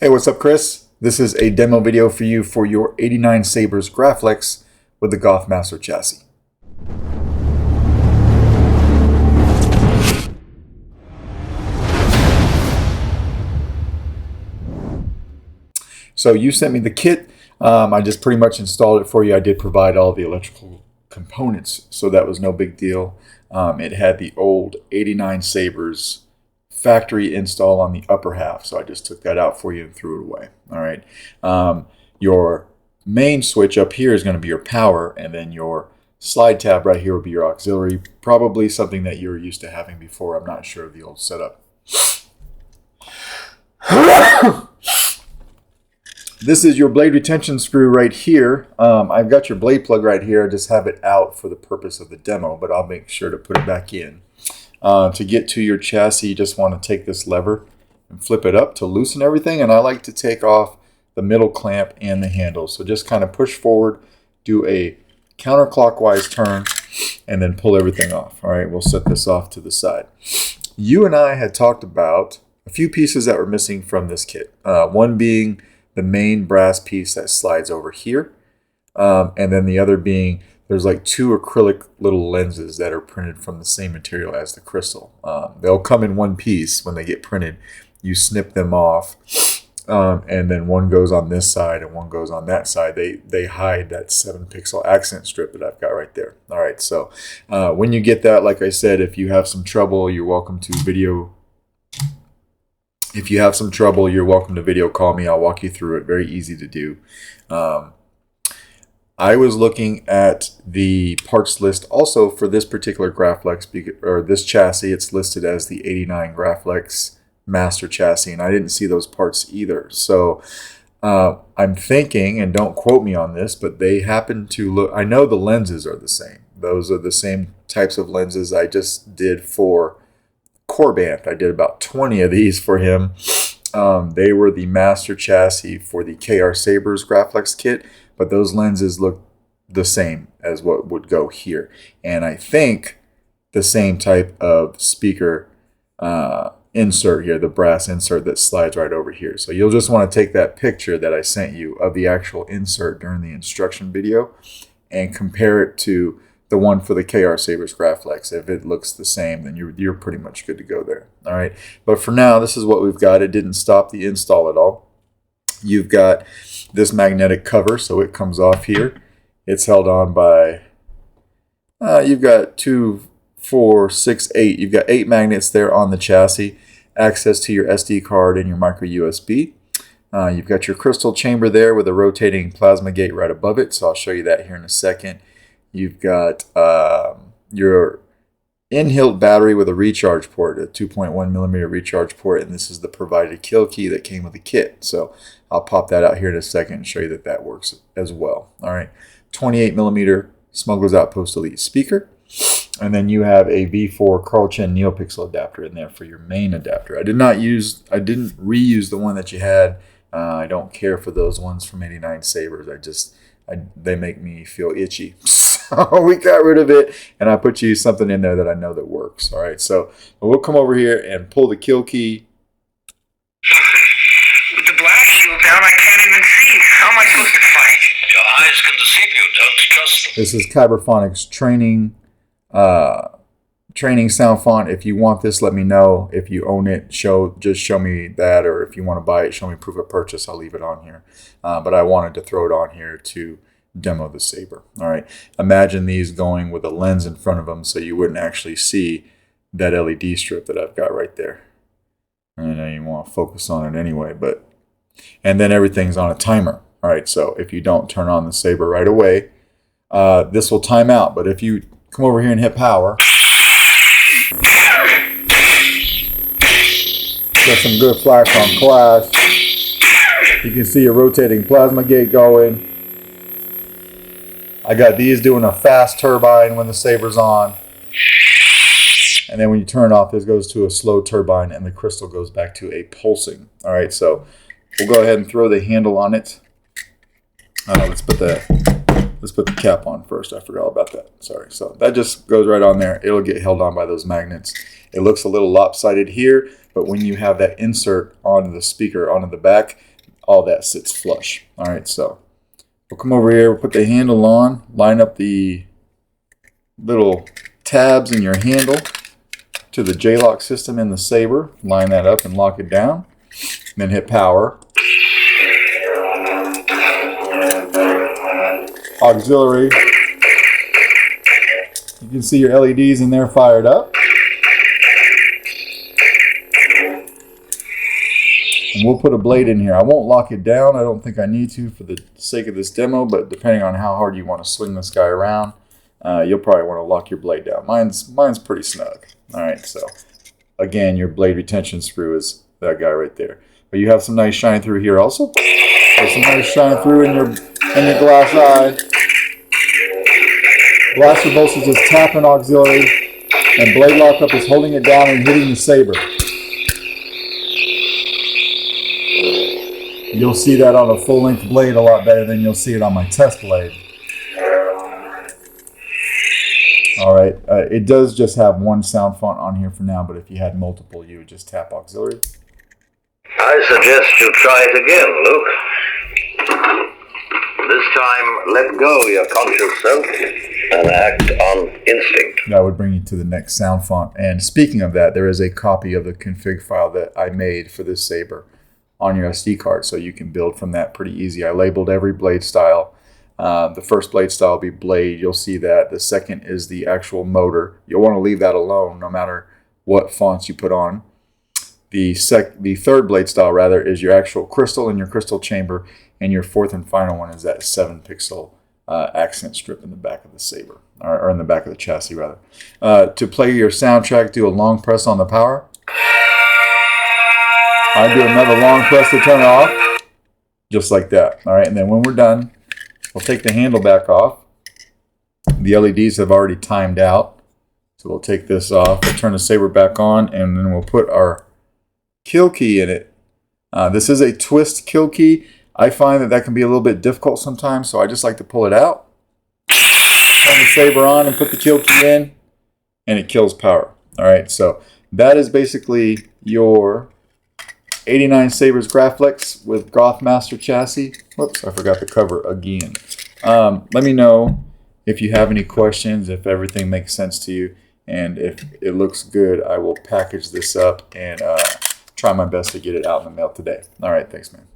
Hey, what's up, Chris? This is a demo video for you for your 89 Sabers Graflex with the Goth Master chassis. So you sent me the kit. I just pretty much installed it for you. I did provide all the electrical components, so that was no big deal. It had the old 89 Sabers factory install on the upper half, so I just took that out for you and threw it away. All right. Your main switch up here is going to be your power, and then your slide tab right here will be your auxiliary, probably something that you were used to having before. I'm not sure of the old setup. This is your blade retention screw right here. I've got your blade plug right here. I just have it out for the purpose of the demo, but I'll make sure to put it back in. To get to your chassis, you just want to take this lever and flip it up to loosen everything. And I like to take off the middle clamp and the handle. So just kind of push forward, do a counterclockwise turn, and then pull everything off. All right, we'll set this off to the side. You and I had talked about a few pieces that were missing from this kit. One being the main brass piece that slides over here. And then the other being, there's like two acrylic little lenses that are printed from the same material as the crystal. They'll come in one piece when they get printed. You snip them off, and then one goes on this side and one goes on that side. They hide that 7-pixel accent strip that I've got right there. All right, so when you get that, like I said, if you have some trouble, you're welcome to video. If you have some trouble, you're welcome to video call me. I'll walk you through it. Very easy to do. I was looking at the parts list also for this particular Graflex, or this chassis. It's listed as the 89 Graflex Master chassis, and I didn't see those parts either. So I'm thinking, and don't quote me on this, but they happen to look, I know the lenses are the same. Those are the same types of lenses I just did for Corbant. I did about 20 of these for him. They were the master chassis for the KR Sabers Graflex kit, but those lenses look the same as what would go here. And I think the same type of speaker insert here, the brass insert that slides right over here. So you'll just want to take that picture that I sent you of the actual insert during the instruction video and compare it to the one for the KR Sabers Graflex. If it looks the same, then you're pretty much good to go there. All right. But for now, this is what we've got. It didn't stop the install at all. You've got this magnetic cover, so it comes off here. It's held on by, you've got 2, 4, 6, 8. You've got 8 magnets there on the chassis. Access to your SD card and your micro USB. You've got your crystal chamber there with a rotating plasma gate right above it. So I'll show you that here in a second. You've got your in-hilt battery with a recharge port, a 2.1 millimeter recharge port, and this is the provided kill key that came with the kit. So I'll pop that out here in a second and show you that that works as well. All right, 28 millimeter Smuggler's Outpost Elite speaker, and then you have a V4 Carl Chen Neopixel adapter in there for your main adapter. I didn't reuse the one that you had. I don't care for those ones from 89 Sabers. They make me feel itchy. So we got rid of it, and I put you something in there that I know that works. All right, so we'll come over here and pull the kill key. With the blast shield down, I can't even see. How am I supposed to fight? Your eyes can deceive you. Don't trust them. This is Kyberphonics training sound font. If you want this, let me know. If you own it, just show me that, or if you want to buy it, show me proof of purchase. I'll leave it on here. But I wanted to throw it on here to demo the Saber. All right. Imagine these going with a lens in front of them, so you wouldn't actually see that LED strip that I've got right there. I know you want to focus on it anyway, and then everything's on a timer. All right. So if you don't turn on the Saber right away, this will time out. But if you come over here and hit power, get some good flash on clash. You can see a rotating plasma gate going. I got these doing a fast turbine when the Saber's on. And then when you turn it off, this goes to a slow turbine and the crystal goes back to a pulsing. All right, so we'll go ahead and throw the handle on it. Let's put the cap on first. I forgot about that. Sorry. So that just goes right on there. It'll get held on by those magnets. It looks a little lopsided here, but when you have that insert onto the speaker, onto the back, all that sits flush. All right, so we'll come over here, we'll put the handle on, line up the little tabs in your handle to the J-lock system in the Saber. Line that up and lock it down. Then hit power. Auxiliary. You can see your LEDs in there fired up. And we'll put a blade in here. I won't lock it down. I don't think I need to for the sake of this demo, but depending on how hard you want to swing this guy around, you'll probably want to lock your blade down. Mine's pretty snug. All right, so again, your blade retention screw is that guy right there. But you have some nice shine through here also. There's some nice shine through in your glass eye. Blaster bolts is just tapping auxiliary, and blade lockup is holding it down and hitting the Saber. You'll see that on a full-length blade a lot better than you'll see it on my test blade. All right, it does just have one sound font on here for now, but if you had multiple, you would just tap auxiliary. I suggest you try it again, Luke. This time, let go your conscious self and act on instinct. That would bring you to the next sound font. And speaking of that, there is a copy of the config file that I made for this Saber on your SD card, so you can build from that pretty easy. I labeled every blade style. The first blade style will be blade. You'll see that. The second is the actual motor. You'll want to leave that alone no matter what fonts you put on. The third blade style, rather, is your actual crystal in your crystal chamber, and your fourth and final one is that 7-pixel accent strip in the back of the Saber, or in the back of the chassis, rather. To play your soundtrack, do a long press on the power. I do another long press to turn it off, just like that. All right, and then when we're done, we'll take the handle back off. The LEDs have already timed out, so we'll take this off. We'll turn the Saber back on, and then we'll put our kill key in it. This is a twist kill key. I find that can be a little bit difficult sometimes, so I just like to pull it out, turn the Saber on, and put the kill key in, and it kills power. All right, so that is basically your 89 Sabers Graflex with Goth Master chassis. Whoops, I forgot the cover again. Let me know if you have any questions, if everything makes sense to you, and if it looks good, I will package this up and try my best to get it out in the mail today. All right, thanks, man.